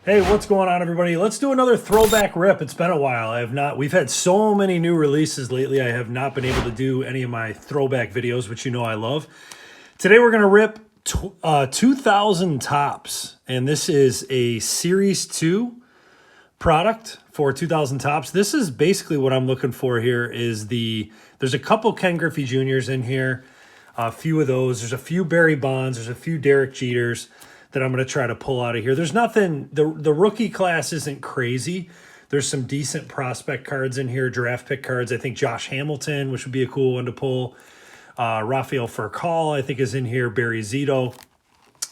Hey, what's going on, everybody? Let's do another throwback rip. It's been a while. We've had so many new releases lately. I have not been able to do any of my throwback videos, which you know I love. Today we're going to rip 2000 Tops, and this is a Series 2 product for 2000 Tops. This is basically what I'm looking for here is there's a couple Ken Griffey Jr.'s in here, a few of those. There's a few Barry Bonds. There's a few Derek Jeters that I'm going to try to pull out of here. There's nothing, the rookie class isn't crazy. There's some decent prospect cards in here, draft pick cards. I think Josh Hamilton, which would be a cool one to pull. Rafael Furcal, I think, is in here. Barry Zito.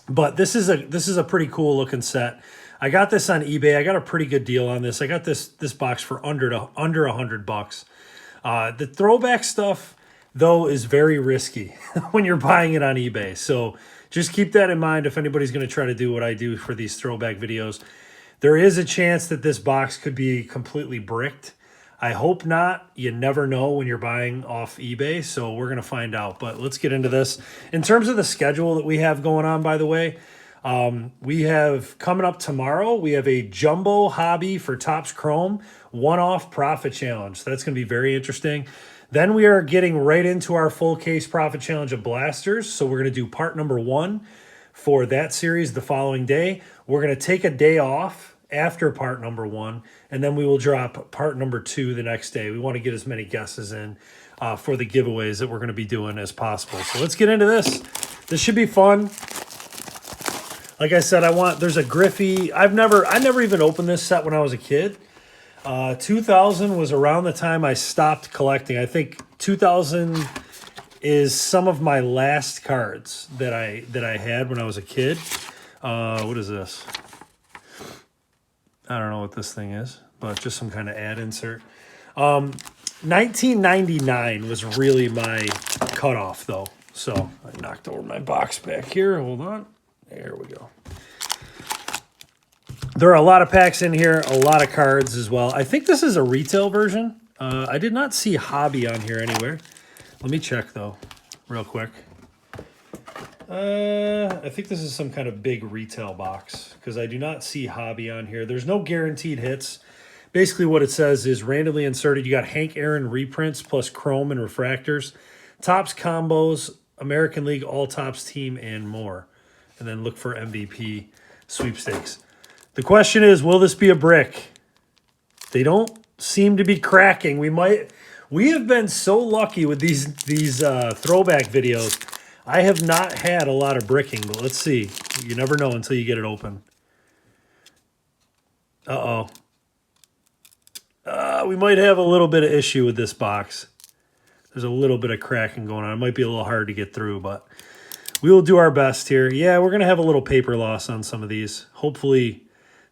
But this is a pretty cool looking set. I got this on eBay. I got a pretty good deal on this. I got this box for under $100. The throwback stuff, though, is very risky when you're buying it on eBay. So just keep that in mind if anybody's going to try to do what I do for these throwback videos. There is a chance that this box could be completely bricked. I hope not. You never know when you're buying off eBay, so we're going to find out. But let's get into this. In terms of the schedule that we have going on, by the way, we have coming up tomorrow, we have a Jumbo Hobby for Topps Chrome one-off profit challenge. So that's going to be very interesting. Then we are getting right into our full case profit challenge of blasters. So we're going to do part number 1 for that series the following day. We're going to take a day off after part number 1, and then we will drop part number 2 the next day. We want to get as many guesses in for the giveaways that we're going to be doing as possible. So let's get into this. This should be fun. Like I said, there's a Griffey. I never even opened this set when I was a kid. 2000 was around the time I stopped collecting. I think 2000 is some of my last cards that I had when I was a kid. What is this? I don't know what this thing is, but just some kind of ad insert. 1999 was really my cutoff, though. So I knocked over my box back here. Hold on. There we go. There are a lot of packs in here, a lot of cards as well. I think this is a retail version. I did not see hobby on here anywhere. Let me check, though, real quick. I think this is some kind of big retail box because I do not see hobby on here. There's no guaranteed hits. Basically what it says is randomly inserted. You got Hank Aaron reprints plus Chrome and Refractors, Topps combos, American League All-Tops team, and more. And then look for MVP sweepstakes. The question is, will this be a brick? They don't seem to be cracking. We have been so lucky with these throwback videos. I have not had a lot of bricking, but let's see. You never know until you get it open. Uh-oh. We might have a little bit of issue with this box. There's a little bit of cracking going on. It might be a little hard to get through, but we will do our best here. Yeah, we're going to have a little paper loss on some of these. Hopefully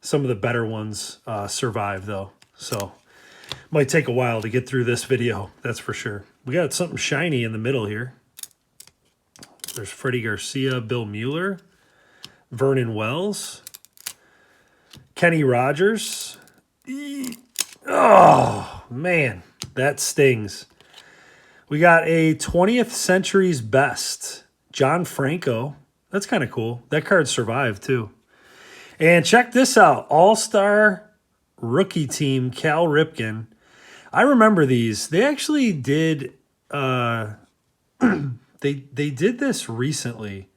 some of the better ones survive, though. So might take a while to get through this video, that's for sure. We got something shiny in the middle here. There's Freddie Garcia, Bill Mueller, Vernon Wells, Kenny Rogers. Oh, man, that stings. We got a 20th Century's Best, John Franco. That's kind of cool. That card survived, too. And check this out. All-Star Rookie Team, Cal Ripken. I remember these. They actually did... They did this recently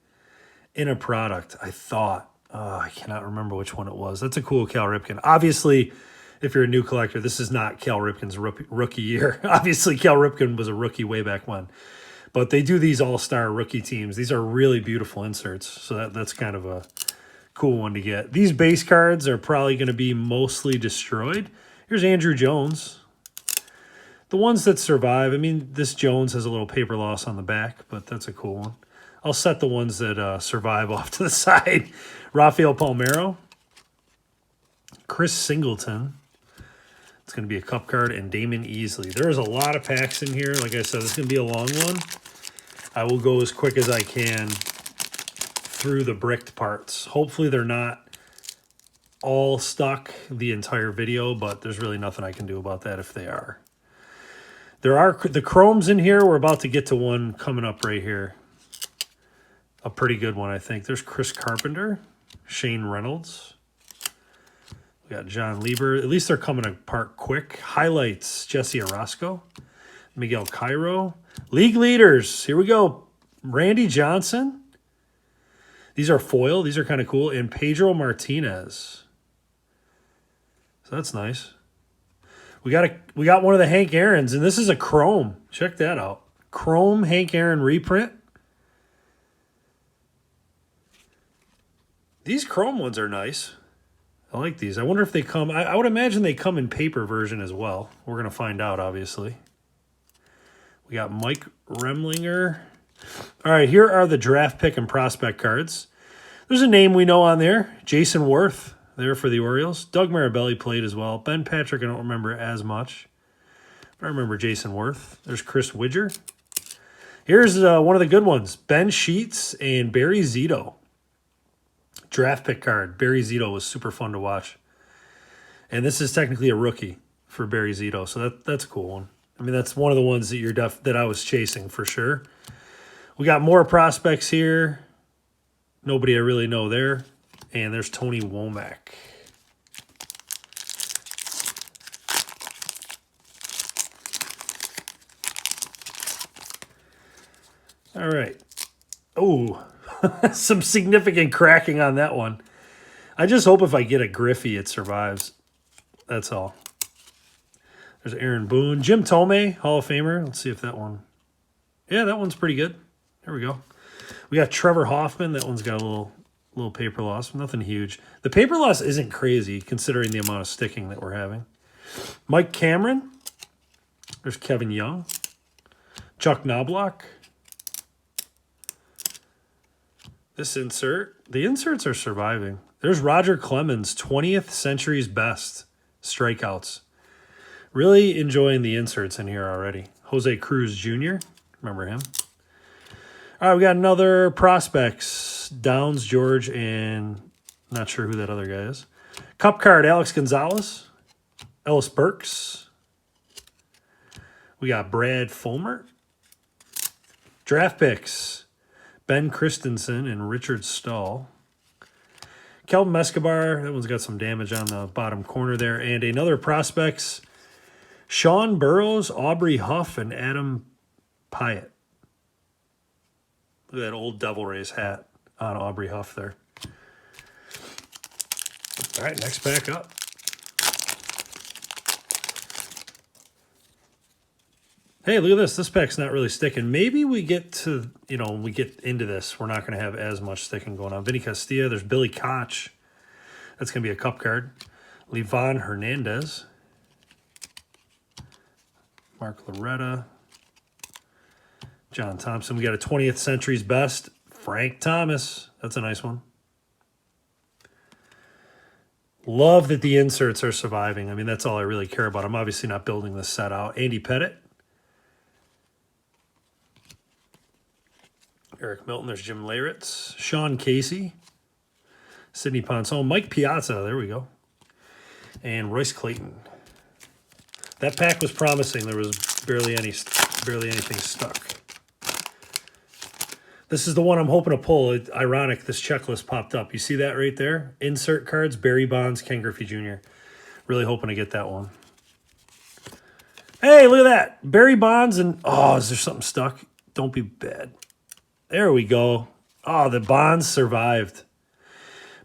in a product, I thought. I cannot remember which one it was. That's a cool Cal Ripken. Obviously, if you're a new collector, this is not Cal Ripken's rookie year. Obviously, Cal Ripken was a rookie way back when. But they do these all-star rookie teams. These are really beautiful inserts, so that's kind of a cool one to get. These base cards are probably going to be mostly destroyed. Here's Andrew Jones. The ones that survive, I mean, this Jones has a little paper loss on the back, but that's a cool one. I'll set the ones that survive off to the side. Rafael Palmeiro. Chris Singleton. It's going to be a cup card, and Damon Easley. There's a lot of packs in here. Like I said, this is going to be a long one. I will go as quick as I can through the bricked parts. Hopefully they're not all stuck the entire video, but there's really nothing I can do about that if they are. There are the chromes in here. We're about to get to one coming up right here. A pretty good one, I think. There's Chris Carpenter, Shane Reynolds, We got John Lieber. At least they're coming apart quick. Highlights, Jesse Orozco. Miguel Cairo. League leaders. Here we go. Randy Johnson. These are foil. These are kind of cool. And Pedro Martinez. So that's nice. We got one of the Hank Aaron's, and this is a chrome. Check that out. Chrome Hank Aaron reprint. These chrome ones are nice. I like these. I wonder if they come... I would imagine they come in paper version as well. We're going to find out, obviously. We got Mike Remlinger. All right, here are the draft pick and prospect cards. There's a name we know on there. Jason Worth there for the Orioles. Doug Marabelli played as well. Ben Patrick I don't remember as much. But I remember Jason Worth. There's Chris Widger. Here's one of the good ones. Ben Sheets and Barry Zito. Draft pick card. Barry Zito was super fun to watch. And this is technically a rookie for Barry Zito, so that's a cool one. I mean, that's one of the ones that that I was chasing for sure. We got more prospects here. Nobody I really know there. And there's Tony Womack. All right. Oh, some significant cracking on that one. I just hope if I get a Griffey, it survives. That's all. There's Aaron Boone. Jim Tomei, Hall of Famer. Let's see if that one... Yeah, that one's pretty good. There we go. We got Trevor Hoffman. That one's got a little paper loss. Nothing huge. The paper loss isn't crazy considering the amount of sticking that we're having. Mike Cameron. There's Kevin Young. Chuck Knobloch. This insert. The inserts are surviving. There's Roger Clemens, 20th Century's Best strikeouts. Really enjoying the inserts in here already. Jose Cruz Jr. Remember him. All right, we got another prospects. Downs, George, and not sure who that other guy is. Cup card, Alex Gonzalez. Ellis Burks. We got Brad Fulmer. Draft picks. Ben Christensen and Richard Stahl. Kelvin Escobar, that one's got some damage on the bottom corner there. And another prospects, Sean Burrows, Aubrey Huff, and Adam Pyatt. Look at that old Devil Rays hat on Aubrey Huff there. All right, next pack up. Hey, look at this. This pack's not really sticking. Maybe we get to, when we get into this, we're not going to have as much sticking going on. Vinny Castilla. There's Billy Koch. That's going to be a cup card. Livan Hernandez. Mark Loretta. John Thompson. We got a 20th Century's Best. Frank Thomas. That's a nice one. Love that the inserts are surviving. I mean, that's all I really care about. I'm obviously not building this set out. Andy Pettit. Eric Milton, there's Jim Leyritz. Sean Casey. Sidney Ponson. Mike Piazza, there we go. And Royce Clayton. That pack was promising. There was barely anything stuck. This is the one I'm hoping to pull. Ironic, this checklist popped up. You see that right there? Insert cards, Barry Bonds, Ken Griffey Jr. Really hoping to get that one. Hey, look at that. Barry Bonds and... Oh, is there something stuck? Don't be bad. There we go. Oh, the Bonds survived.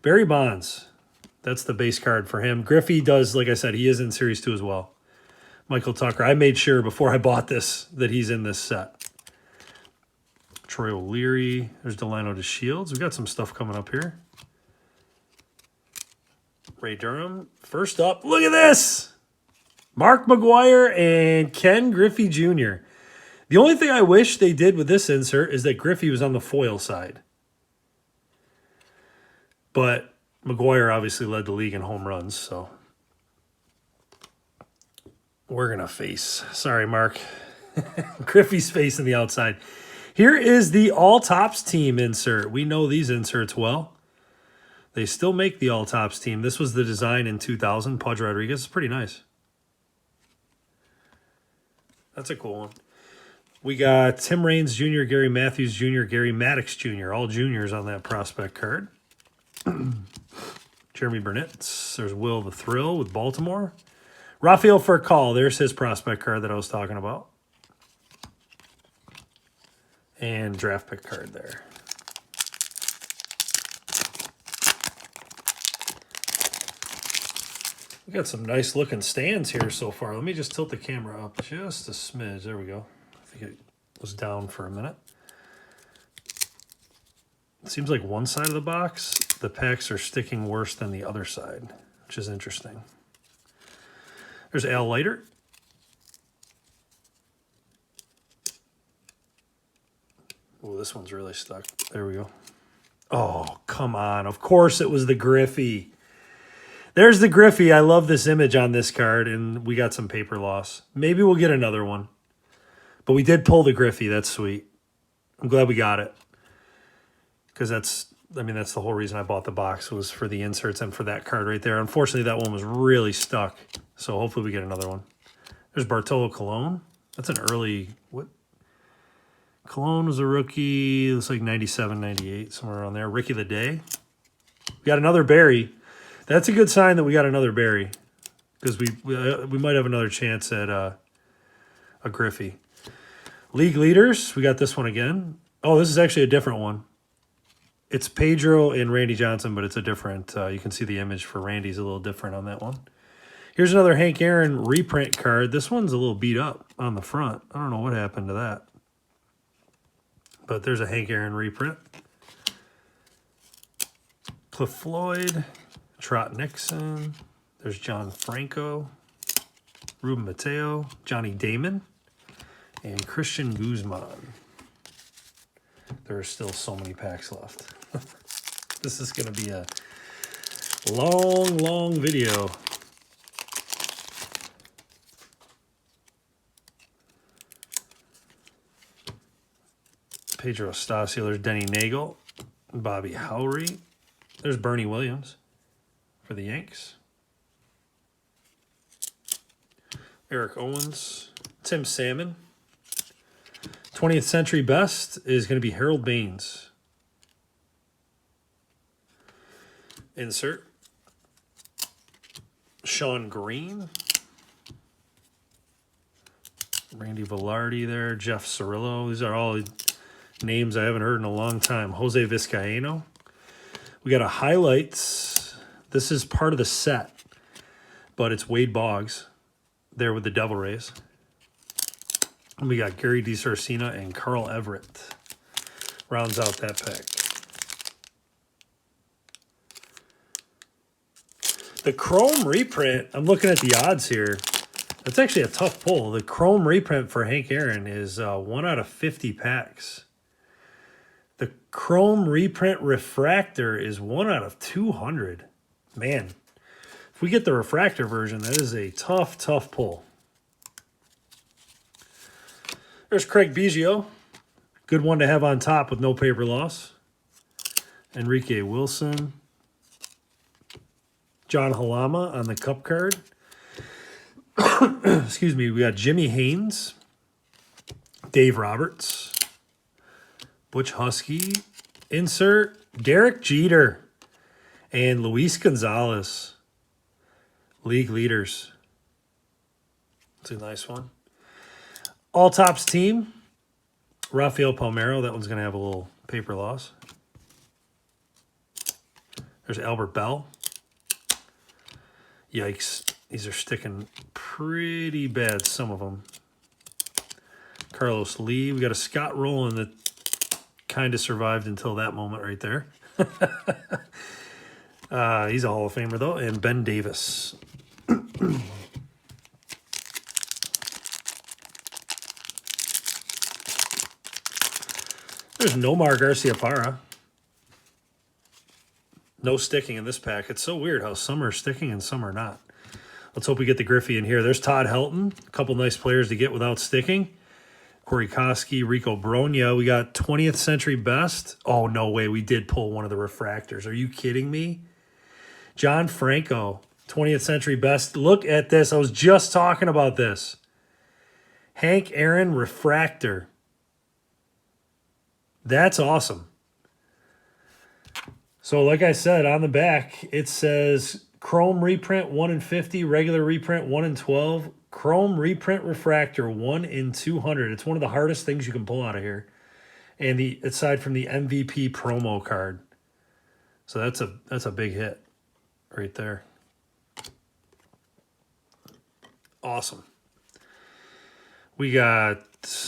Barry Bonds. That's the base card for him. Griffey does, like I said, he is in Series 2 as well. Michael Tucker. I made sure before I bought this that he's in this set. Troy O'Leary. There's Delano DeShields. We've got some stuff coming up here. Ray Durham. First up, look at this. Mark McGwire and Ken Griffey Jr. The only thing I wish they did with this insert is that Griffey was on the foil side. But McGwire obviously led the league in home runs, so we're going to face. Sorry, Mark. Griffey's facing the outside. Here is the All Tops team insert. We know these inserts well. They still make the All Tops team. This was the design in 2000. Pudge Rodriguez is pretty nice. That's a cool one. We got Tim Raines Jr., Gary Matthews Jr., Gary Maddox Jr., all juniors on that prospect card. Jeremy Burnett. There's Will the Thrill with Baltimore. Rafael Furcal. There's his prospect card that I was talking about. And draft pick card there. We got some nice looking stands here so far. Let me just tilt the camera up just a smidge. There we go. I think it was down for a minute. It seems like one side of the box, the packs are sticking worse than the other side, which is interesting. There's Al Leiter. Oh, this one's really stuck. There we go. Oh, come on. Of course it was the Griffey. There's the Griffey. I love this image on this card, and we got some paper loss. Maybe we'll get another one. But we did pull the Griffey. That's sweet. I'm glad we got it. Because that's the whole reason I bought the box, was for the inserts and for that card right there. Unfortunately, that one was really stuck. So hopefully we get another one. There's Bartolo Colon. That's an early... What? Colon was a rookie. Looks like 97, 98, somewhere around there. Rookie of the Day. We got another Barry. That's a good sign that we got another Barry, because we might have another chance at a Griffey. League leaders, we got this one again. Oh, this is actually a different one. It's Pedro and Randy Johnson, but it's a different, you can see the image for Randy's a little different on that one. Here's another Hank Aaron reprint card. This one's a little beat up on the front. I don't know what happened to that. But there's a Hank Aaron reprint. Cliff Floyd. Trot Nixon, there's John Franco, Ruben Mateo, Johnny Damon, and Christian Guzman. There are still so many packs left. This is going to be a long, long video. Pedro Stasio, there's Denny Nagel, Bobby Howry, there's Bernie Williams for the Yanks. Eric Owens. Tim Salmon. 20th Century Best is going to be Harold Baines. Insert. Sean Green. Randy Velarde there. Jeff Cirillo. These are all names I haven't heard in a long time. Jose Vizcaino. We got a highlights. This is part of the set, but it's Wade Boggs there with the Devil Rays. And we got Gary DiSarcina and Carl Everett. Rounds out that pack. The Chrome reprint, I'm looking at the odds here. That's actually a tough pull. The Chrome reprint for Hank Aaron is 1 out of 50 packs. The Chrome reprint refractor is 1 out of 200. Man, if we get the refractor version, that is a tough, tough pull. There's Craig Biggio. Good one to have on top with no paper loss. Enrique Wilson. John Halama on the cup card. Excuse me, we got Jimmy Haynes. Dave Roberts. Butch Husky. Insert Derek Jeter. And Luis Gonzalez, league leaders. It's a nice one. All Tops team, Rafael Palmeiro. That one's going to have a little paper loss. There's Albert Bell. Yikes. These are sticking pretty bad, some of them. Carlos Lee. We got a Scott Rowland that kind of survived until that moment right there. He's a Hall of Famer, though. And Ben Davis. There's Nomar Garciaparra. No sticking in this pack. It's so weird how some are sticking and some are not. Let's hope we get the Griffey in here. There's Todd Helton. A couple nice players to get without sticking. Corey Koski, Rico Bronya. We got 20th Century Best. Oh, no way. We did pull one of the refractors. Are you kidding me? John Franco, 20th Century Best. Look at this. I was just talking about this. Hank Aaron refractor. That's awesome. So like I said, on the back, it says Chrome reprint 1 in 50, regular reprint 1 in 12, Chrome reprint refractor 1 in 200. It's one of the hardest things you can pull out of here. And aside from the MVP promo card. So that's a big hit right there. Awesome. We got,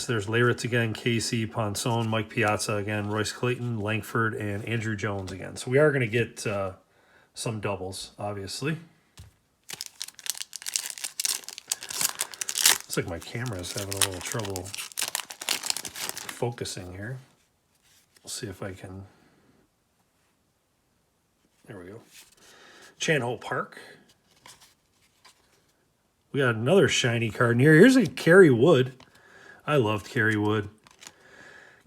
there's Leyritz again, Casey, Ponson, Mike Piazza again, Royce Clayton, Langford, and Andrew Jones again. So we are going to get some doubles, obviously. Looks like my camera is having a little trouble focusing here. We'll see if I can. There we go. Chan-Ho Park. We got another shiny card in here. Here's a Kerry Wood. I loved Kerry Wood.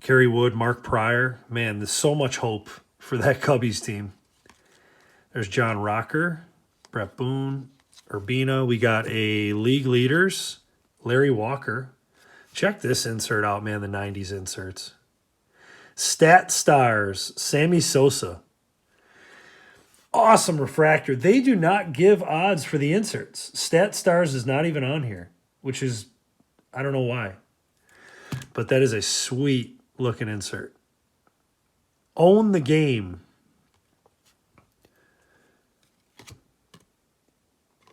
Kerry Wood, Mark Pryor. Man, there's so much hope for that Cubbies team. There's John Rocker, Brett Boone, Urbina. We got a League Leaders, Larry Walker. Check this insert out, man, the 90s inserts. Stat Stars, Sammy Sosa. Awesome refractor. They do not give odds for the inserts. Stat Stars is not even on here, which is, I don't know why. But that is a sweet looking insert. Own the Game.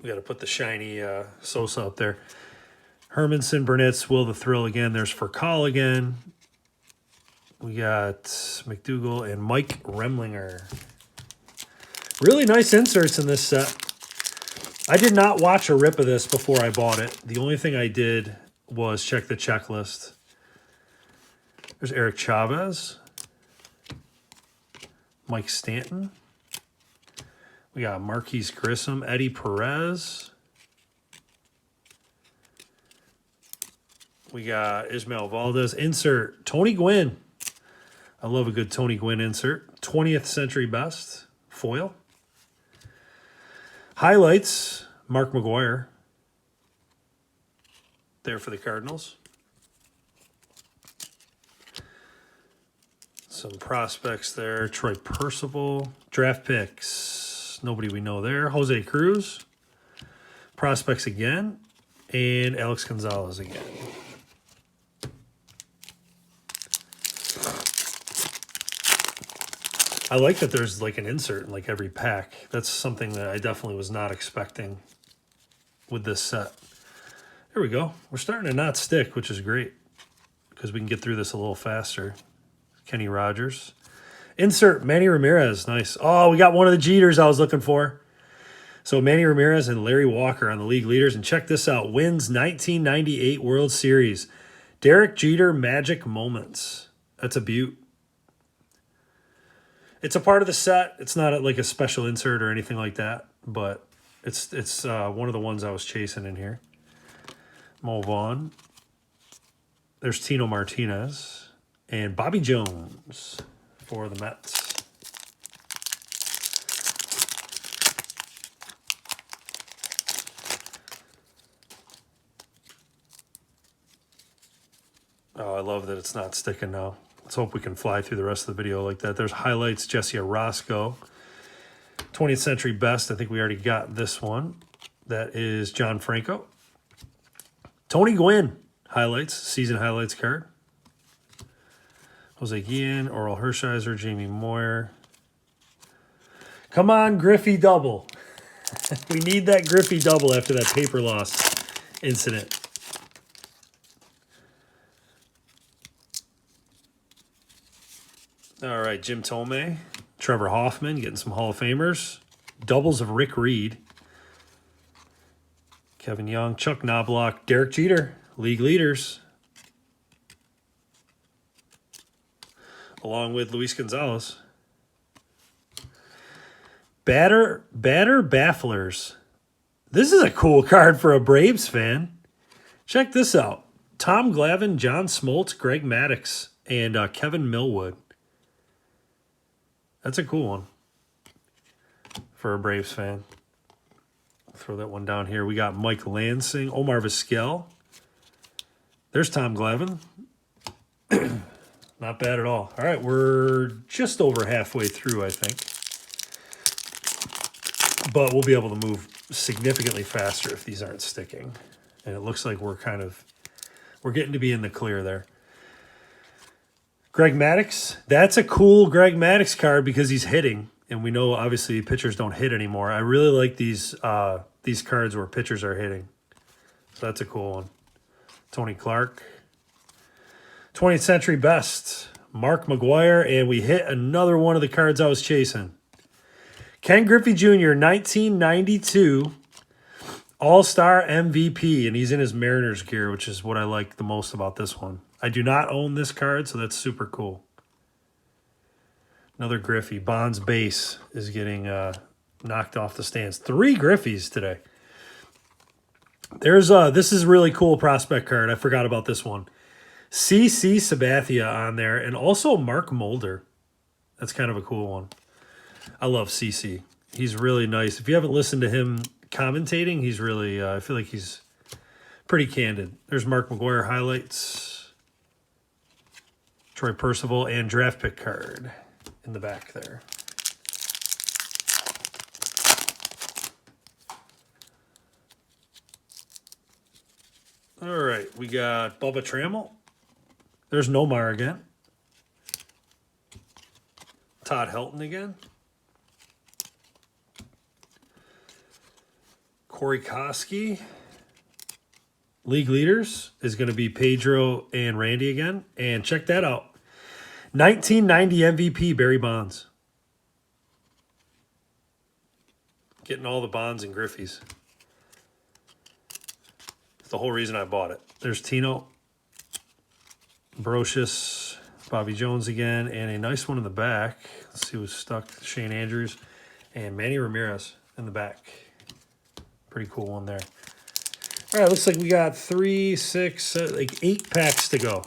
We got to put the shiny Sosa up there. Hermanson, Burnitz, Will the Thrill again. There's Furcal again. We got McDougal and Mike Remlinger. Really nice inserts in this set. I did not watch a rip of this before I bought it. The only thing I did was check the checklist. There's Eric Chavez. Mike Stanton. We got Marquise Grissom, Eddie Perez. We got Ismael Valdez. Insert, Tony Gwynn. I love a good Tony Gwynn insert. 20th Century Best, foil. Highlights, Mark McGuire. There for the Cardinals. Some prospects there. Troy Percival. Draft picks. Nobody we know there. Jose Cruz. Prospects again. And Alex Gonzalez again. I like that there's like an insert in like every pack. That's something that I definitely was not expecting with this set. There we go. We're starting to not stick, which is great because we can get through this a little faster. Kenny Rogers. Insert Manny Ramirez. Nice. Oh, we got one of the Jeters I was looking for. So Manny Ramirez and Larry Walker on the league leaders. And check this out. Wins 1998 World Series. Derek Jeter Magic Moments. That's a beaut. It's a part of the set. It's not like a special insert or anything like that, but it's one of the ones I was chasing in here. Mo Vaughn. There's Tino Martinez and Bobby Jones for the Mets. Oh, I love that it's not sticking now. Let's hope we can fly through the rest of the video like that. There's highlights, Jesse Orosco. 20th Century Best, I think we already got this one. That is John Franco. Tony Gwynn, highlights, season highlights card. Jose Guillen, Oral Hershiser, Jamie Moyer. Come on, Griffey double. We need that Griffey double after that paper loss incident. All right, Jim Thome, Trevor Hoffman, getting some Hall of Famers. Doubles of Rick Reed. Kevin Young, Chuck Knobloch, Derek Jeter, league leaders. Along with Luis Gonzalez. Batter Bafflers. This is a cool card for a Braves fan. Check this out. Tom Glavine, John Smoltz, Greg Maddux, and Kevin Millwood. That's a cool one for a Braves fan. I'll throw that one down here. We got Mike Lansing, Omar Vizquel. There's Tom Glavine. Not bad at all. All right, we're just over halfway through, I think. but we'll be able to move significantly faster if these aren't sticking. And it looks like we're getting to be in the clear there. Greg Maddux, that's a cool Greg Maddux card because he's hitting. And we know, obviously, pitchers don't hit anymore. I really like these cards where pitchers are hitting. So that's a cool one. Tony Clark. 20th Century Best, Mark McGwire. And we hit another one of the cards I was chasing. Ken Griffey Jr., 1992 All-Star MVP. And he's in his Mariners gear, which is what I like the most about this one. I do not own this card, so that's super cool. Another Griffey. Bonds base is getting knocked off the stands. 3 Griffies today. This is a really cool prospect card. I forgot about this one. CC Sabathia on there, and also Mark Mulder. That's kind of a cool one. I love CC. He's really nice. If you haven't listened to him commentating, he's really, I feel like he's pretty candid. There's Mark McGwire highlights. Troy Percival and draft pick card in the back there. All right, we got Bubba Trammell. There's Nomar again. Todd Helton again. Corey Koski. League leaders is going to be Pedro and Randy again. And check that out. 1990 MVP, Barry Bonds. Getting all the Bonds and Griffies. It's the whole reason I bought it. There's Tino. Brocious. Bobby Jones again. And a nice one in the back. Let's see who's stuck. Shane Andrews. And Manny Ramirez in the back. Pretty cool one there. All right, looks like we got 3, 6, like 8 packs to go.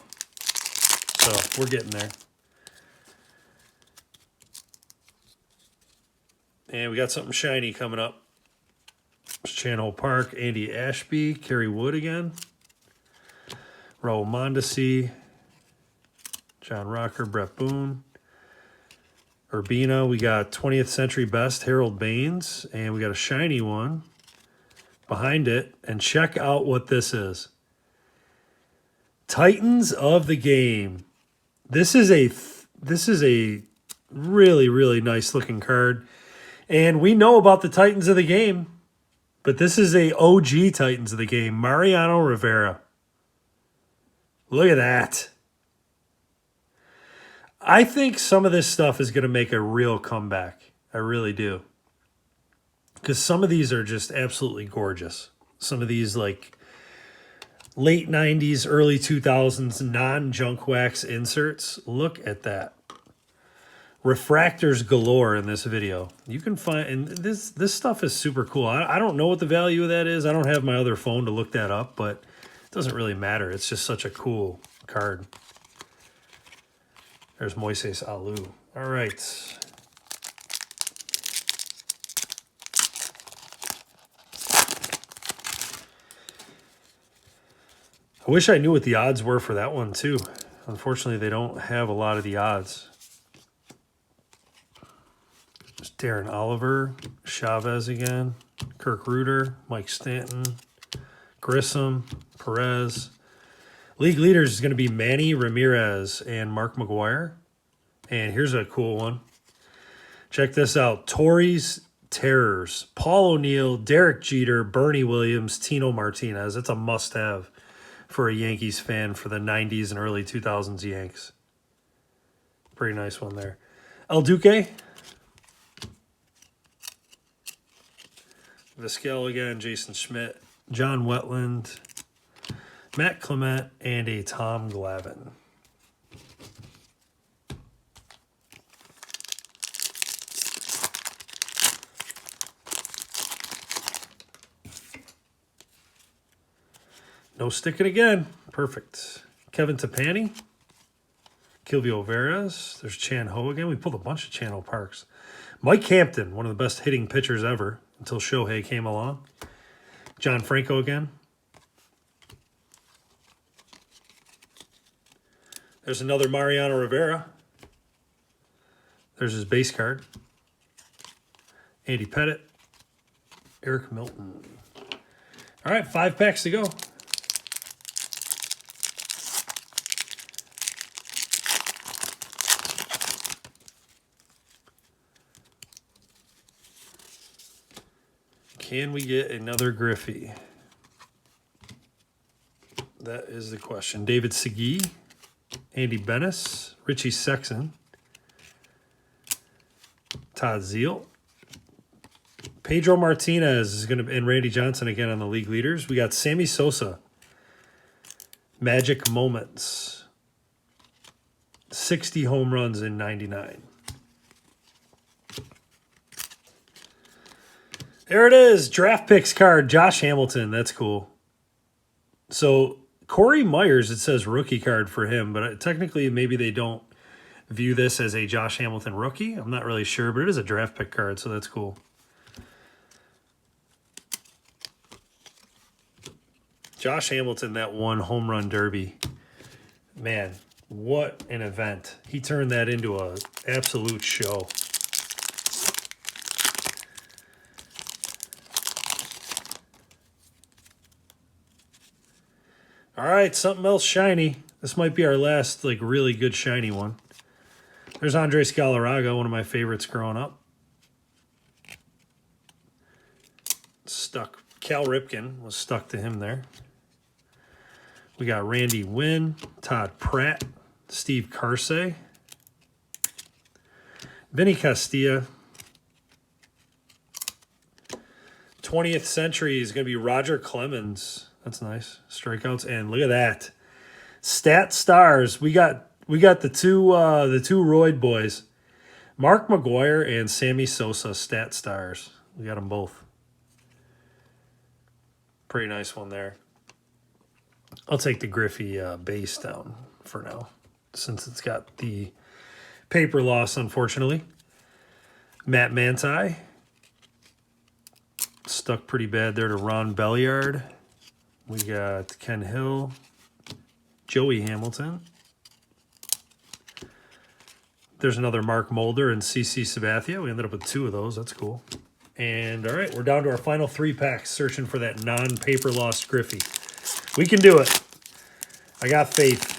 So we're getting there. And we got something shiny coming up. Chan-Ho Park, Andy Ashby, Kerry Wood again. Raul Mondesi, John Rocker, Brett Boone. Urbina, we got 20th Century Best, Harold Baines. And we got a shiny one behind it. And check out what this is. Titans of the Game. This is a really, really nice looking card. And we know about the Titans of the Game, but this is a OG Titans of the Game, Mariano Rivera. Look at that. I think some of this stuff is going to make a real comeback. I really do. Because some of these are just absolutely gorgeous. Some of these like late 90s, early 2000s non-junk wax inserts. Look at that. Refractors galore in this video. You can find, and this stuff is super cool. I don't know what the value of that is. I don't have my other phone to look that up, but it doesn't really matter. It's just such a cool card. There's Moises Alou. All right. I wish I knew what the odds were for that one too. Unfortunately, they don't have a lot of the odds. There's Darren Oliver, Chavez again, Kirk Ruder, Mike Stanton, Grissom, Perez. League leaders is going to be Manny Ramirez and Mark McGwire. And here's a cool one. Check this out. Torrey's Terrors. Paul O'Neill, Derek Jeter, Bernie Williams, Tino Martinez. It's a must-have for a Yankees fan for the 90s and early 2000s Yanks. Pretty nice one there. El Duque. Vizquel again, Jason Schmidt, John Wetland, Matt Clement, and a Tom Glavine. No sticking again. Perfect. Kevin Tepani. Kilvio Veras. There's Chan-Ho again. We pulled a bunch of Chan-Ho Parks. Mike Hampton, one of the best hitting pitchers ever until Shohei came along. John Franco again. There's another Mariano Rivera. There's his base card. Andy Pettit. Eric Milton. All right, 5 packs to go. Can we get another Griffey? That is the question. David Segui, Andy Bennis, Richie Sexton, Todd Zeal, Pedro Martinez is going to, and Randy Johnson again on the league leaders. We got Sammy Sosa, Magic Moments, 60 home runs in 99. There it is, draft picks card, Josh Hamilton. That's cool. So Corey Myers, it says rookie card for him, but technically maybe they don't view this as a Josh Hamilton rookie. I'm not really sure, but it is a draft pick card, so that's cool. Josh Hamilton, that one home run derby. Man, what an event. He turned that into an absolute show. All right, something else shiny. This might be our last like really good shiny one. There's Andres Galarraga, one of my favorites growing up. Stuck. Cal Ripken was stuck to him there. We got Randy Wynn, Todd Pratt, Steve Carsey, Vinny Castilla. 20th century is going to be Roger Clemens. That's nice. Strikeouts, and look at that. Stat stars. We got the two Royd boys, Mark McGuire and Sammy Sosa. Stat stars. We got them both. Pretty nice one there. I'll take the Griffey base down for now, since it's got the paper loss, unfortunately. Matt Manti. Stuck pretty bad there to Ron Belliard. We got Ken Hill, Joey Hamilton. There's another Mark Mulder and CC Sabathia. We ended up with 2 of those. That's cool. And, all right, we're down to our final 3 packs, searching for that non-paper lost Griffey. We can do it. I got faith.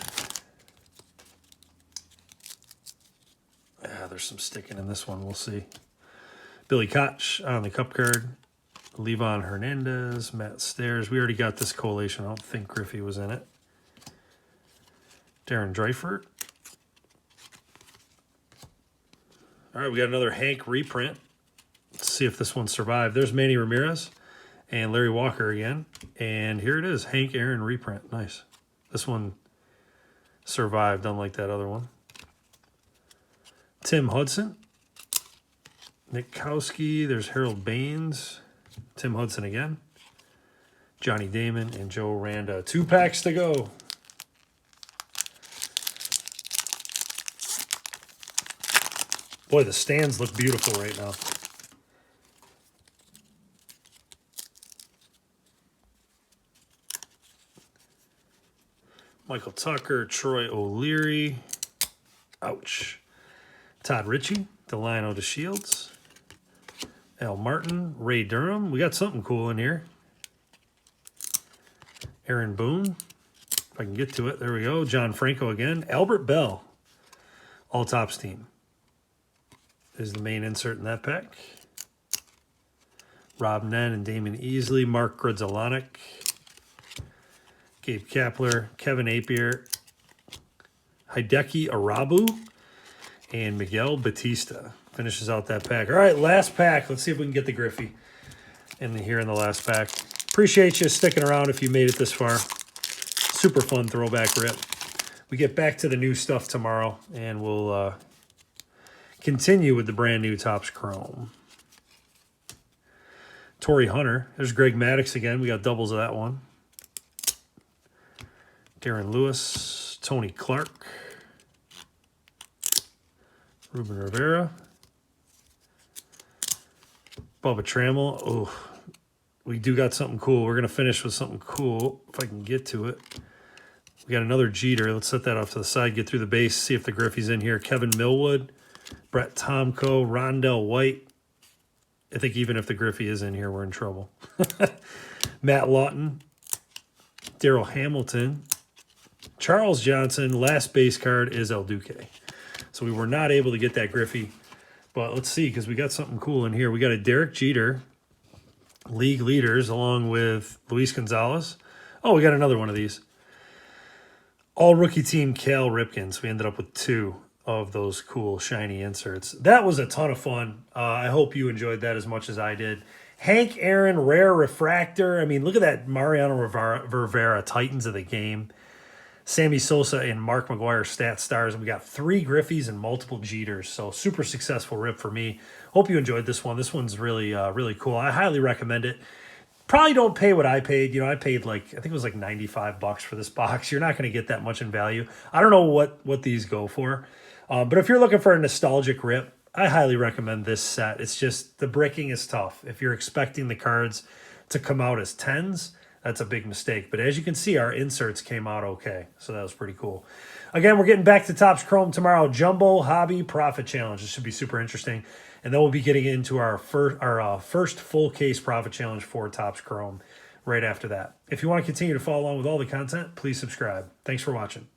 There's some sticking in this one. We'll see. Billy Koch on the cup card. Levon Hernandez, Matt Stairs. We already got this collation. I don't think Griffey was in it. Darren Dreifert. All right, we got another Hank reprint. Let's see if this one survived. There's Manny Ramirez and Larry Walker again. And here it is, Hank Aaron reprint. Nice. This one survived, unlike that other one. Tim Hudson. Nick Kowski. There's Harold Baines. Tim Hudson again. Johnny Damon and Joe Randa. 2 packs to go. Boy, the stands look beautiful right now. Michael Tucker, Troy O'Leary. Ouch. Todd Ritchie, Delino DeShields. Al Martin, Ray Durham. We got something cool in here. Aaron Boone, if I can get to it. There we go. John Franco again. Albert Bell, All Tops team, is the main insert in that pack. Rob Nen and Damon Easley. Mark Grudzelanek. Gabe Kapler. Kevin Apier. Hideki Arabu. And Miguel Batista finishes out that pack. All right, last pack. Let's see if we can get the Griffey here in the last pack. Appreciate you sticking around if you made it this far. Super fun throwback rip. We get back to the new stuff tomorrow, and we'll continue with the brand new Topps Chrome. Torrey Hunter. There's Greg Maddux again. We got doubles of that one. Darren Lewis. Tony Clark. Ruben Rivera. Bubba Trammell. Oh, we do got something cool. We're going to finish with something cool, if I can get to it. We got another Jeter. Let's set that off to the side, get through the base, see if the Griffey's in here. Kevin Millwood, Brett Tomko, Rondell White, I think even if the Griffey is in here, we're in trouble. Matt Lawton, Daryl Hamilton, Charles Johnson. Last base card is El Duque. So we were not able to get that Griffey. But let's see, because we got something cool in here. We got a Derek Jeter, league leaders, along with Luis Gonzalez. Oh, we got another one of these. All rookie team Cal Ripken. So we ended up with 2 of those cool shiny inserts. That was a ton of fun. I hope you enjoyed that as much as I did. Hank Aaron, rare refractor. I mean, look at that Mariano Rivera, Titans of the game. Sammy Sosa and Mark McGuire stat stars. And we got 3 Griffies and multiple Jeters. So super successful rip for me. Hope you enjoyed this one. This one's really, really cool. I highly recommend it. Probably don't pay what I paid. You know, I paid I think it was like $95 for this box. You're not going to get that much in value. I don't know what these go for. But if you're looking for a nostalgic rip, I highly recommend this set. It's just, the bricking is tough. If you're expecting the cards to come out as 10s, that's a big mistake. But as you can see, our inserts came out okay. So that was pretty cool. Again, we're getting back to Topps Chrome tomorrow. Jumbo Hobby Profit Challenge. This should be super interesting. And then we'll be getting into our first full case Profit Challenge for Topps Chrome right after that. If you want to continue to follow along with all the content, please subscribe. Thanks for watching.